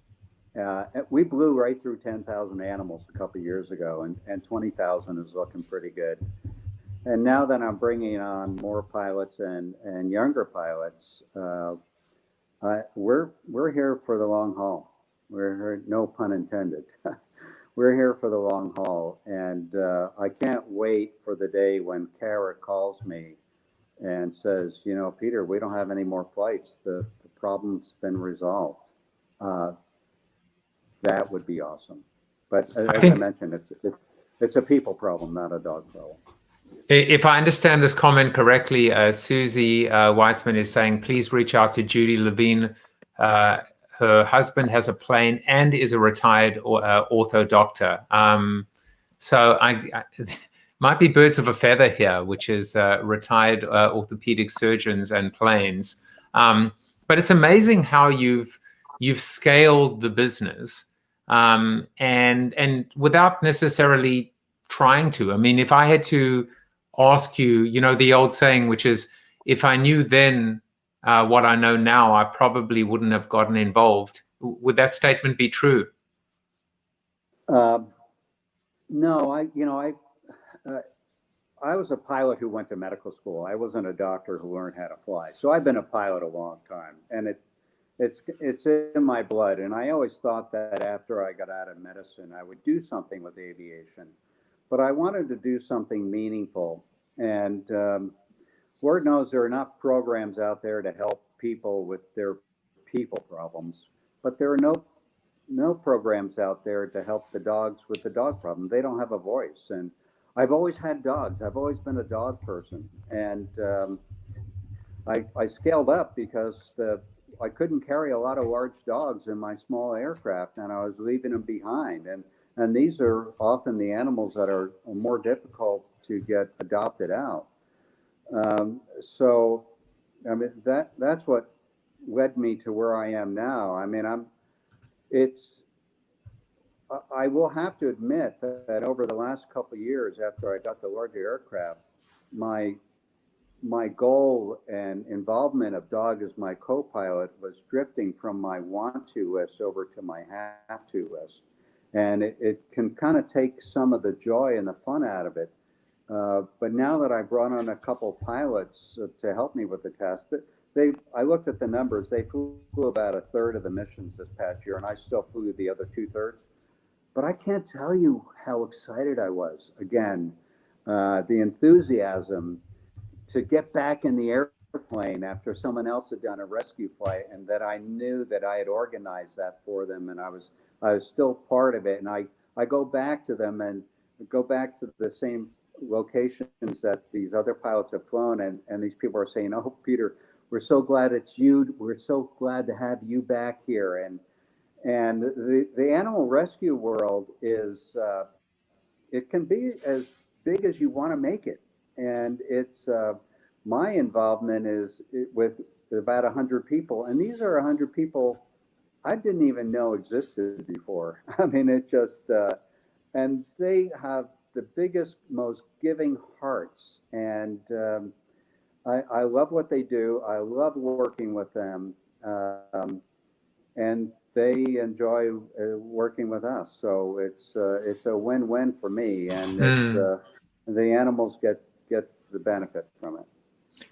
S7: We blew right through 10,000 animals a couple of years ago, and 20,000 is looking pretty good. And now that I'm bringing on more pilots and younger pilots, we're here for the long haul. We're here, no pun intended. We're here for the long haul, and I can't wait for the day when Kara calls me and says, Peter, we don't have any more flights. The problem's been resolved. That would be awesome. But as I mentioned, it's a people problem, not a dog problem.
S1: If I understand this comment correctly, Susie Weitzman is saying, please reach out to Judy Levine. Her husband has a plane and is a retired ortho doctor. So I might be birds of a feather here, which is retired orthopedic surgeons and planes. But it's amazing how you've scaled the business, and without necessarily trying to. I mean, if I had to ask you, the old saying, which is, if I knew then what I know now, I probably wouldn't have gotten involved. Would that statement be true?
S7: No, I was a pilot who went to medical school. I wasn't a doctor who learned how to fly. So I've been a pilot a long time, and it's in my blood. And I always thought that after I got out of medicine, I would do something with aviation, but I wanted to do something meaningful. And Lord knows there are enough programs out there to help people with their people problems, but there are no programs out there to help the dogs with the dog problem. They don't have a voice. And I've always had dogs. I've always been a dog person. And I scaled up because I couldn't carry a lot of large dogs in my small aircraft, and I was leaving them behind. And these are often the animals that are more difficult to get adopted out. So, I mean, that's what led me to where I am now. I mean, I will have to admit that over the last couple of years, after I got the larger aircraft, my goal and involvement of Dog Is My CoPilot was drifting from my want to list over to my have to list. And it can kind of take some of the joy and the fun out of it. But now that I brought on a couple pilots to help me with the test, I looked at the numbers. They flew about a third of the missions this past year, and I still flew the other 2/3. But I can't tell you how excited I was. Again, the enthusiasm to get back in the airplane after someone else had done a rescue flight, and that I knew that I had organized that for them, and I was still part of it. And I go back to them and go back to the same locations that these other pilots have flown, and these people are saying, "Oh, Peter, we're so glad it's you. We're so glad to have you back here." And the animal rescue world is, it can be as big as you want to make it. And it's, my involvement is with about 100 people. And these are 100 people I didn't even know existed before. I mean, it just, and they have the biggest, most giving hearts. And I love what they do. I love working with them. And they enjoy working with us. So it's a win-win for me. And it's, the animals get the benefit from it.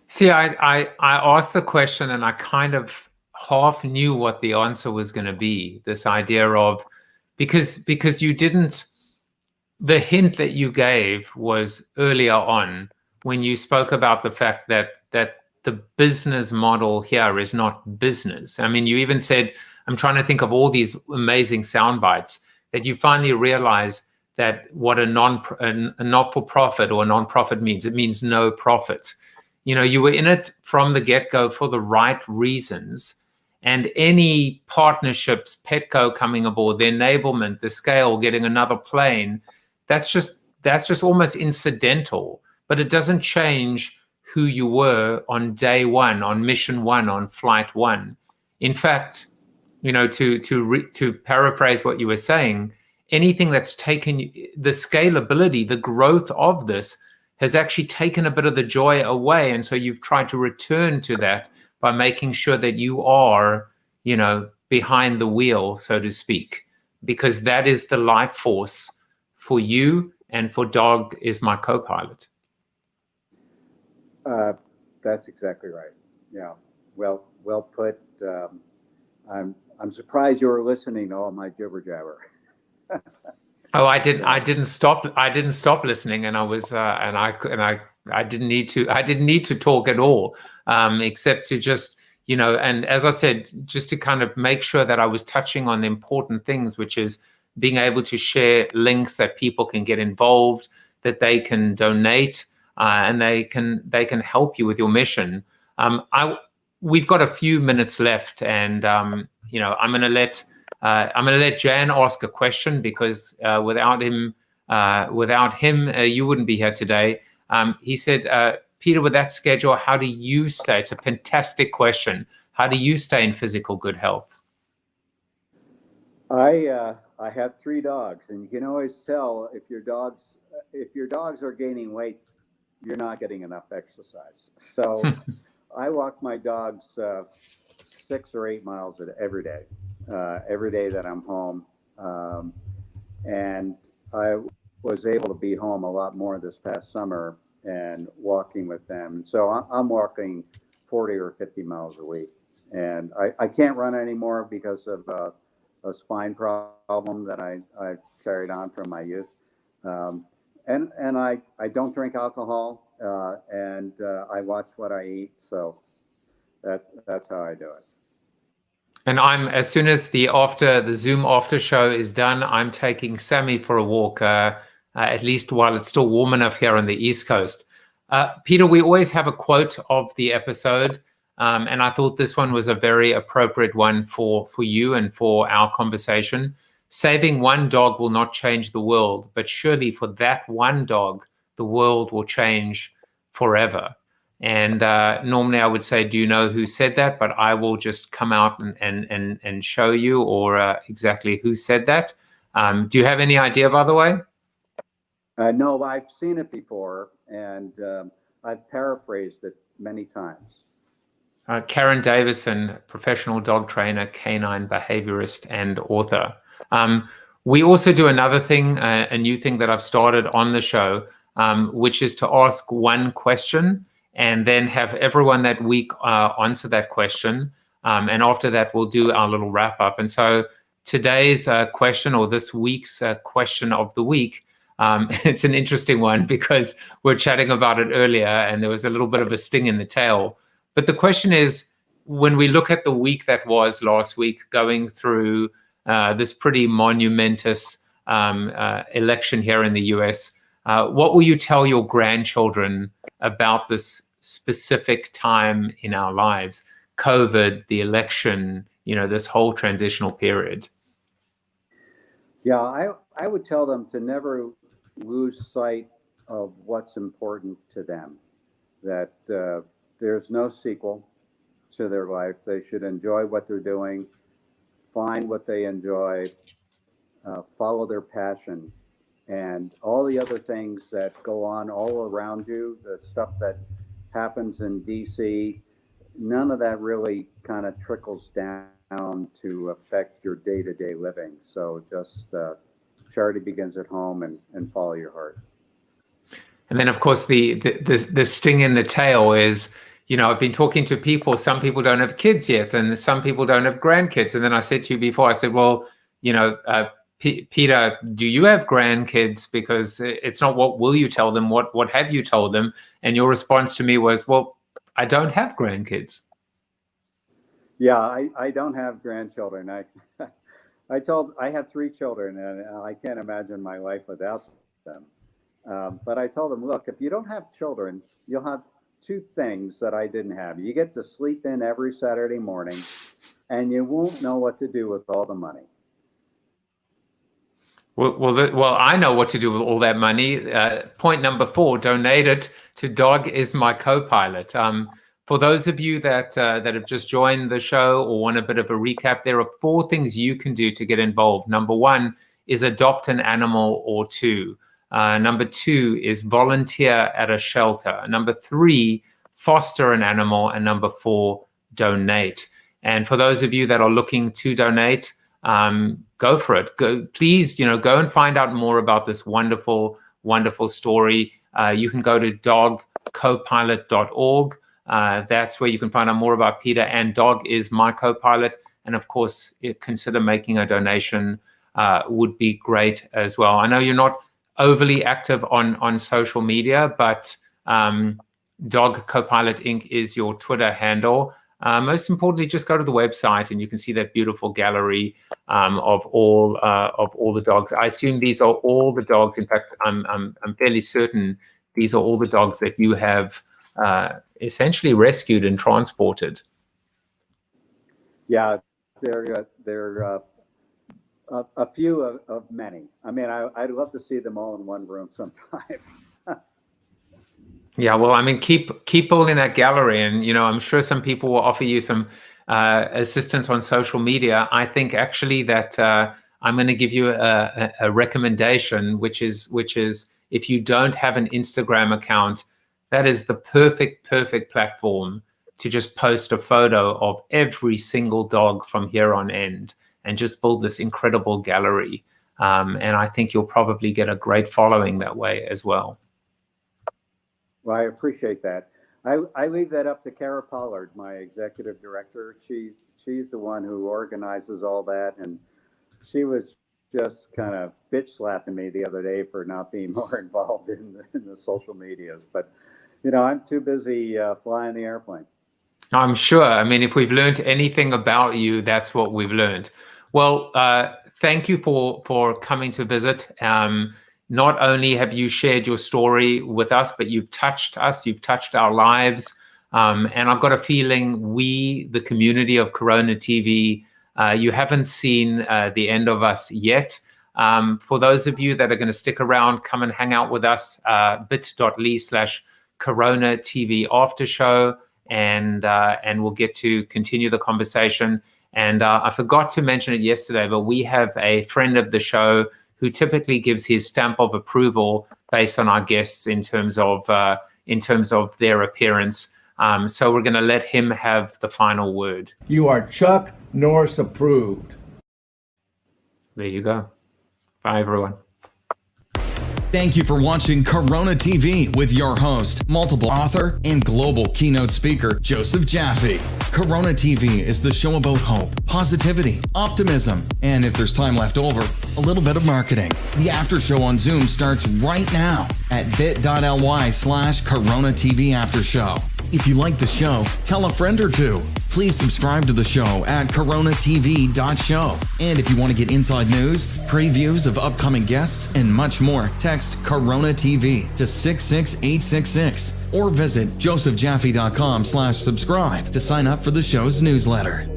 S1: See, I asked the question and I kind of half knew what the answer was going to be. This idea of, because you didn't, the hint that you gave was earlier on when you spoke about the fact that the business model here is not business. I mean, you even said, I'm trying to think of all these amazing sound bites, that you finally realize that what a not-for-profit or a non-profit means. It means no profit. You know, you were in it from the get-go for the right reasons, and any partnerships, Petco coming aboard, the enablement, the scale, getting another plane, that's just almost incidental, but it doesn't change who you were on day one, on mission one, on flight one. In fact, you know, to paraphrase what you were saying, anything that's taken, the scalability, the growth of this has actually taken a bit of the joy away. And so you've tried to return to that by making sure that you are, you know, behind the wheel, so to speak, because that is the life force for you and for Dog Is My CoPilot.
S7: That's exactly right. Yeah. Well put. I'm surprised you were listening to all my jibber jabber.
S1: Oh, I didn't stop listening, and I was I didn't need to talk at all, except to just, you know, and as I said, just to kind of make sure that I was touching on the important things, which is being able to share links that people can get involved, that they can donate, and they can help you with your mission. We've got a few minutes left, and you know, I'm going to let Jan ask a question, because without him, you wouldn't be here today. He said, Peter, with that schedule, how do you stay? It's a fantastic question. How do you stay in physical good health?
S7: I have 3 dogs, and you can always tell if your dogs are gaining weight, you're not getting enough exercise. So I walk my dogs 6 or 8 miles every day that I'm home. And I was able to be home a lot more this past summer and walking with them. So I'm walking 40 or 50 miles a week. And I can't run anymore because of a spine problem that I carried on from my youth. And I don't drink alcohol, and I watch what I eat. So that's how I do it.
S1: And as soon as the Zoom after show is done, I'm taking Sammy for a walk, at least while it's still warm enough here on the East Coast. Peter, we always have a quote of the episode, and I thought this one was a very appropriate one for you and for our conversation. Saving one dog will not change the world, but surely for that one dog, the world will change forever. And normally I would say, do you know who said that? But I will just come out and show you or exactly who said that. Do you have any idea, by the way?
S7: No, I've seen it before, and I've paraphrased it many times.
S1: Karen Davison, professional dog trainer, canine behaviorist, and author. We also do another thing, a new thing that I've started on the show, which is to ask one question and then have everyone that week answer that question. And after that, we'll do our little wrap up. And so today's question, or this week's question of the week, it's an interesting one because we're chatting about it earlier and there was a little bit of a sting in the tail. But the question is, when we look at the week that was last week, going through this pretty monumentous election here in the US, what will you tell your grandchildren about this specific time in our lives? COVID, the election, this whole transitional period.
S7: Yeah, I would tell them to never lose sight of what's important to them, that there's no sequel to their life. They should enjoy what they're doing, find what they enjoy, follow their passion, and all the other things that go on all around you, the stuff that happens in DC, none of that really kind of trickles down to affect your day-to-day living. So just charity begins at home, and follow your heart.
S1: And then, of course, the sting in the tail is, I've been talking to people, some people don't have kids yet, and some people don't have grandkids. And then I said to you before, I said, well, Peter, do you have grandkids? Because it's not what will you tell them, what have you told them? And your response to me was, well, I don't have grandkids.
S7: Yeah, I don't have grandchildren. I have 3 children, and I can't imagine my life without them. But I told them, look, if you don't have children, you'll have 2 things that I didn't have. You get to sleep in every Saturday morning, and you won't know what to do with all the money.
S1: Well, I know what to do with all that money. Point number 4, donate it to Dog Is My CoPilot. For those of you that have just joined the show or want a bit of a recap, there are 4 things you can do to get involved. Number 1 is adopt an animal or 2. Number 2 is volunteer at a shelter. Number 3, foster an animal. And number 4, donate. And for those of you that are looking to donate, go for it. Please, go and find out more about this wonderful, wonderful story. You can go to dogcopilot.org. That's where you can find out more about Peter and Dog Is My CoPilot. And of course, consider making a donation would be great as well. I know you're not overly active on social media, but Dog CoPilot Inc. is your Twitter handle. Most importantly, just go to the website and you can see that beautiful gallery of all the dogs. I assume these are all the dogs. In fact, I'm fairly certain these are all the dogs that you have essentially rescued and transported.
S7: Yeah, they're a few of many. I mean, I'd love to see them all in one room sometime.
S1: Yeah, well, I mean, keep all in that gallery, and I'm sure some people will offer you some assistance on social media. I think actually that I'm going to give you a recommendation, which is if you don't have an Instagram account, that is the perfect platform to just post a photo of every single dog from here on end and just build this incredible gallery. And I think you'll probably get a great following that way as well.
S7: Well, I appreciate that. I leave that up to Kara Pollard, my executive director. She's the one who organizes all that, and she was just kind of bitch slapping me the other day for not being more involved in the social medias. But I'm too busy flying the airplane.
S1: I'm sure. I mean, if we've learned anything about you, that's what we've learned. Well, thank you for coming to visit. Not only have you shared your story with us, but you've touched us, you've touched our lives. And I've got a feeling we, the community of Corona TV, you haven't seen the end of us yet. For those of you that are going to stick around, come and hang out with us, bit.ly/Corona Corona TV After Show, and we'll get to continue the conversation. And I forgot to mention it yesterday, but we have a friend of the show who typically gives his stamp of approval based on our guests in terms of their appearance. So we're going to let him have the final word.
S12: You are Chuck Norris approved.
S1: There you go. Bye, everyone.
S13: Thank you for watching Corona TV with your host, multiple author, and global keynote speaker, Joseph Jaffe. Corona TV is the show about hope, positivity, optimism, and if there's time left over, a little bit of marketing. The after show on Zoom starts right now at bit.ly/Corona TV After Show. If you like the show, tell a friend or two. Please subscribe to the show at CoronaTV.show. And if you want to get inside news, previews of upcoming guests, and much more, text Corona TV to 66866 or visit josephjaffe.com/subscribe to sign up for the show's newsletter.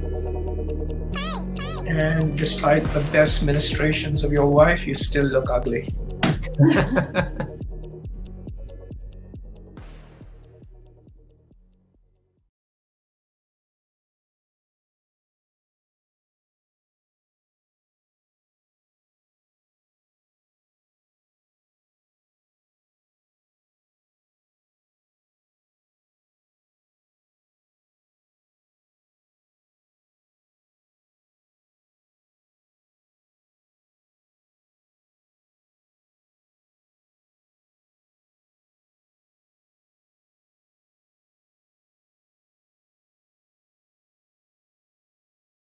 S14: And despite the best ministrations of your wife, you still look ugly.